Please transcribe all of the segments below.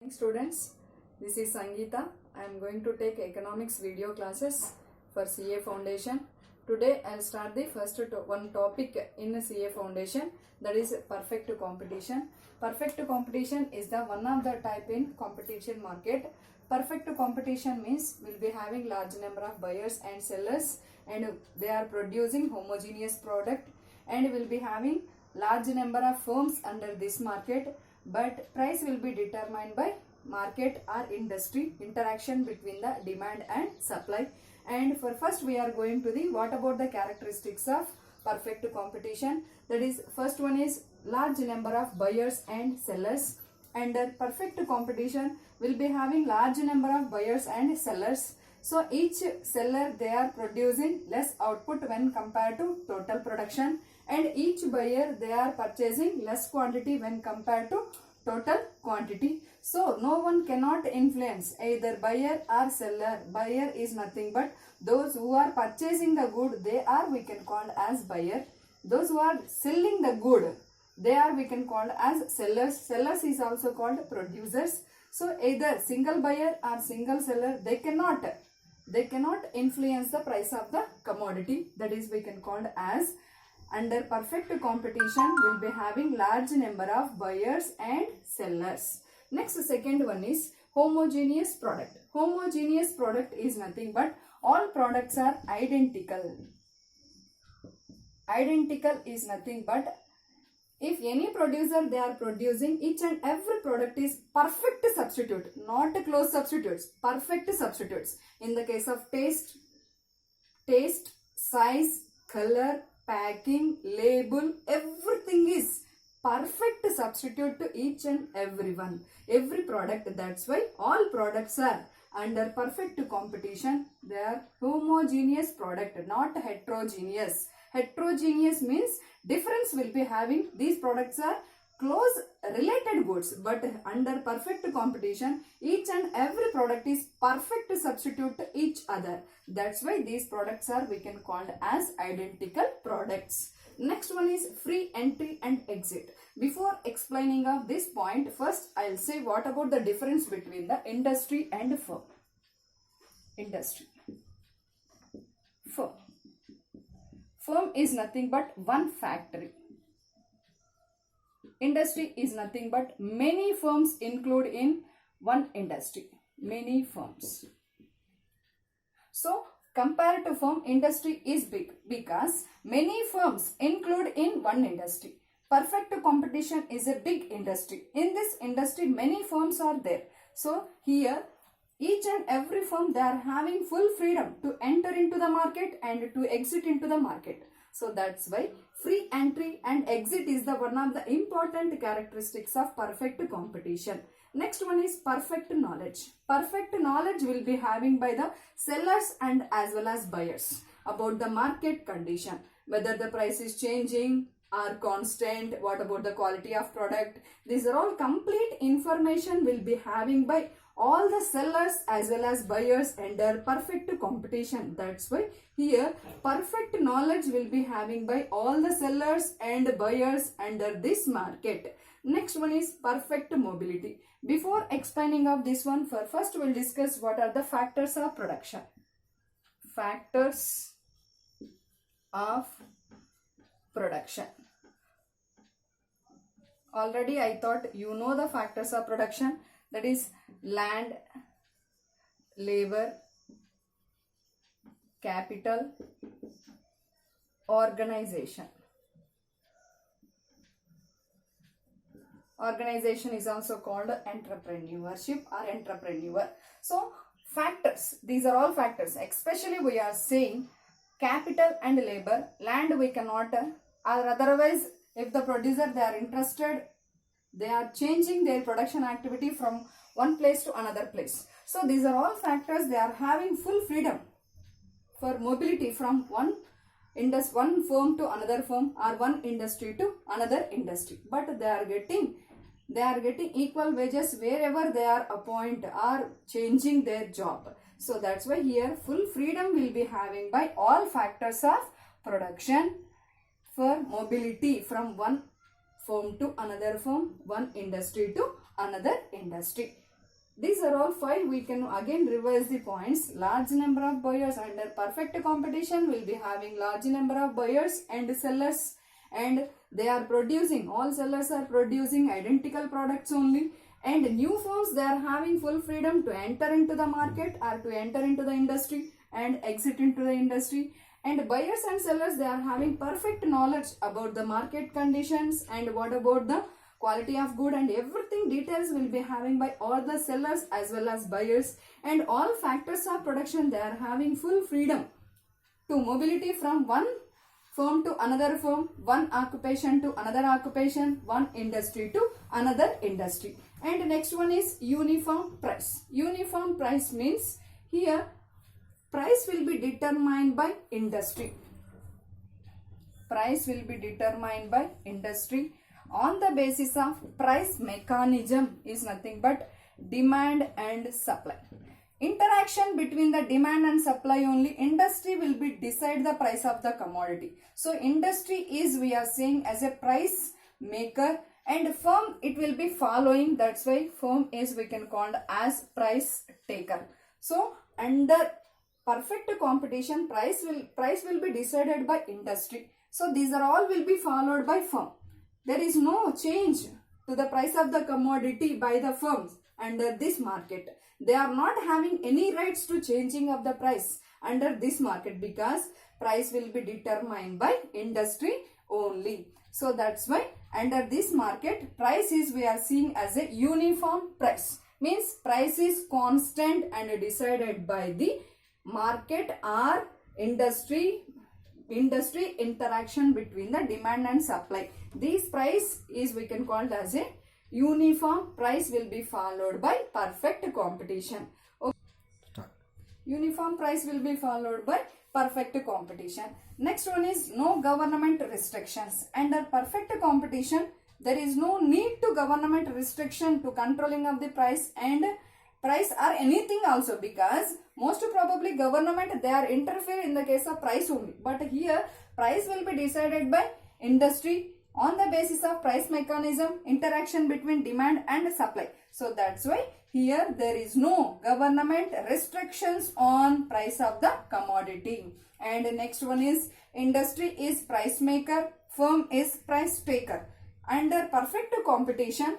Morning students, this is Sangeeta. I am going to take economics video classes for CA Foundation. Today I will start the first one topic in CA Foundation, that is perfect competition. Perfect competition is the one of the type in competition market. Perfect competition means we will be having large number of buyers and sellers and they are producing homogeneous product, and we will be having large number of firms under this market, but price will be determined by market or industry interaction between the demand and supply. And for first we are going to the what about the characteristics of perfect competition. That is, first one is large number of buyers and sellers. Under perfect competition will be having large number of buyers and sellers. So each seller they are producing less output when compared to total production, and each buyer they are purchasing less quantity when compared to total quantity. So no one cannot influence either buyer or seller. Buyer is nothing but those who are purchasing the good, they are we can call as buyer. Those who are selling the good, they are we can call as sellers. Sellers is also called producers. So either single buyer or single seller, they cannot influence the price of the commodity. That is we can call as, under perfect competition will be having large number of buyers and sellers. Next, second one is homogeneous product. Homogeneous product is nothing but all products are identical. Identical is nothing but if any producer they are producing, each and every product is perfect substitute, not close substitutes, perfect substitutes. In the case of taste, size, color, packing, label, everything is perfect substitute to each and every product. That's why all products are under perfect competition. They are homogeneous product, not heterogeneous. Heterogeneous means difference will be having. These products are close related goods, but under perfect competition each and every product is perfect substitute to each other. That's why these products are we can call as identical products. Next one is free entry and exit. Before explaining of this point, first I'll say what about the difference between the industry and firm. Firm is nothing but one factory. Industry is nothing but many firms include in one industry. Many firms. So compared to firm, industry is big because many firms include in one industry. Perfect competition is a big industry. In this industry many firms are there. So here each and every firm they are having full freedom to enter into the market and to exit into the market. So that's why free entry and exit is the one of the important characteristics of perfect competition. Next one is perfect knowledge. Perfect knowledge will be having by the sellers and as well as buyers about the market condition, whether the price is changing or constant, what about the quality of product. These are all complete information will be having by all the sellers as well as buyers under perfect competition. That's why here perfect knowledge will be having by all the sellers and buyers under this market. Next one is perfect mobility. Before explaining of this one, first we'll discuss what are the factors of production. Factors of production. Already I thought you know the factors of production, that is land, labor, capital, organization. Organization is also called entrepreneurship or entrepreneur. So factors, these are all factors. Especially we are saying capital and labor. Land we cannot, or otherwise if the producer they are interested, they are changing their production activity from one place to another place. So these are all factors, they are having full freedom for mobility from one firm to another firm or one industry to another industry. But they are getting equal wages wherever they are appointed or changing their job. So that's why here full freedom will be having by all factors of production for mobility from one firm to another firm, one industry to another industry. These are all 5. We can again revise the points. Large number of buyers under perfect competition will be having large number of buyers and sellers, and they are producing, all sellers are producing identical products only, and new firms, they are having full freedom to enter into the market or to enter into the industry and exit into the industry. And buyers and sellers, they are having perfect knowledge about the market conditions and what about the quality of good, and everything details will be having by all the sellers as well as buyers. And all factors of production, they are having full freedom to mobility from one firm to another firm, one occupation to another occupation, one industry to another industry. And next one is uniform price. Uniform price means here price will be determined by industry. Price will be determined by industry on the basis of price mechanism is nothing but demand and supply. Interaction between the demand and supply only, industry will be decide the price of the commodity. So industry is, we are saying, as a price maker, and firm, it will be following, that's why firm is we can call as price taker. So under perfect competition, price will be decided by industry. So these are all will be followed by firm. There is no change to the price of the commodity by the firms under this market. They are not having any rights to changing of the price under this market, because price will be determined by industry only. So that's why under this market, price is, we are seeing as a uniform price. Means price is constant and decided by the market or industry interaction between the demand and supply. This price is, we can call it as a uniform price, will be followed by perfect competition. Okay. Uniform price will be followed by perfect competition. Next one is no government restrictions. Under perfect competition, there is no need to government restriction to controlling of the price and price or anything also, because most probably government, they are interfere in the case of price only. But here price will be decided by industry on the basis of price mechanism, interaction between demand and supply. So that's why here there is no government restrictions on price of the commodity. And next one is industry is price maker, firm is price taker. Under perfect competition,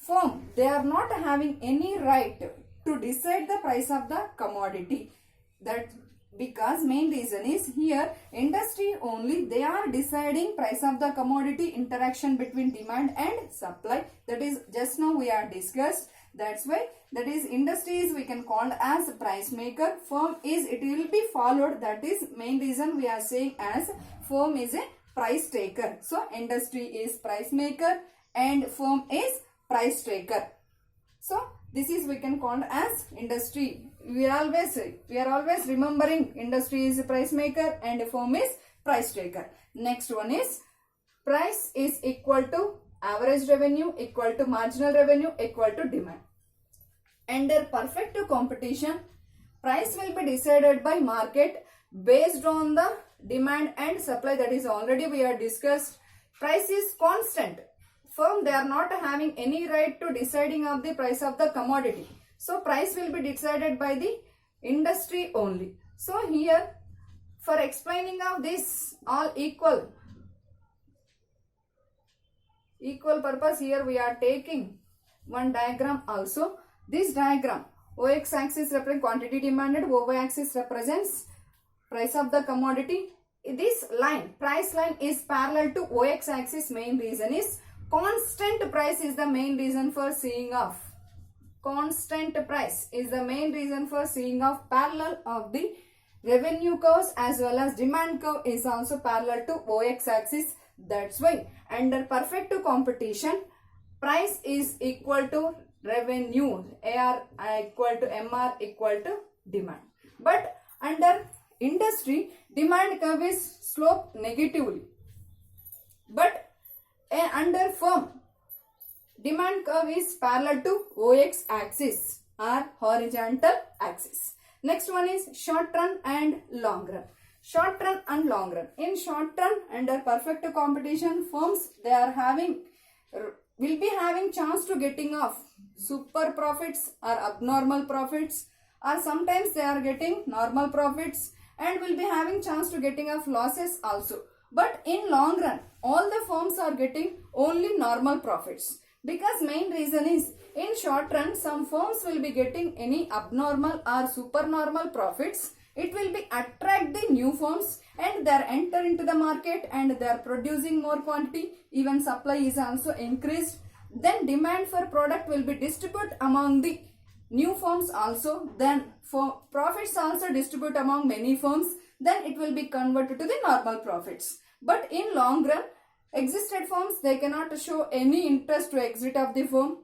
firm, they are not having any right to decide the price of the commodity. That because main reason is here industry only, they are deciding price of the commodity, interaction between demand and supply. That is just now we are discussed. That's why that is industry is, we can call as price maker, firm is, it will be followed. That is main reason we are saying as firm is a price taker. So industry is price maker and firm is price taker. So this is, we can call as industry. We are always remembering industry is a price maker and firm is price taker. Next one is price is equal to average revenue equal to marginal revenue equal to demand. Under perfect competition, price will be decided by market based on the demand and supply. That is already we are discussed. Price is constant. Firm, they are not having any right to deciding of the price of the commodity. So price will be decided by the industry only. So here for explaining of this all equal purpose, here we are taking one diagram also. This diagram, OX axis represents quantity demanded, OY axis represents price of the commodity. This line, price line is parallel to OX axis. Main reason is constant price is the main reason for seeing of. Constant price is the main reason for seeing of parallel of the revenue curves as well as demand curve is also parallel to OX axis. That's why under perfect competition, price is equal to revenue, AR equal to MR equal to demand. But under industry, demand curve is slope negatively. But under firm, demand curve is parallel to OX axis or horizontal axis. Next one is short run and long run. Short run and long run. In short run, under perfect competition, firms, they are having will be having chance to getting off super profits or abnormal profits, or sometimes they are getting normal profits and will be having chance to getting of losses also. But in long run, all the firms are getting only normal profits, because main reason is in short run some firms will be getting any abnormal or supernormal profits. It will be attract the new firms and they are enter into the market and they are producing more quantity. Even supply is also increased. Then demand for product will be distributed among the new firms also. Then for profits also distribute among many firms. Then it will be converted to the normal profits. But in long run, existed firms, they cannot show any interest to exit of the firm.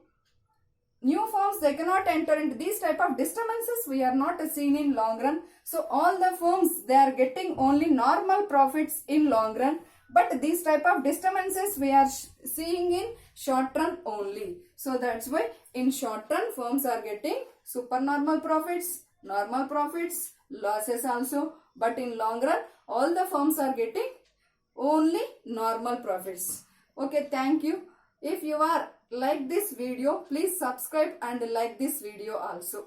New firms, they cannot enter into these type of disturbances. We are not seen in long run. So all the firms, they are getting only normal profits in long run. But these type of disturbances we are seeing in short run only. So that's why in short run firms are getting supernormal profits, normal profits, losses also. But in long run all the firms are getting only normal profits. Okay, thank you. If you are like this video, please subscribe and like this video also.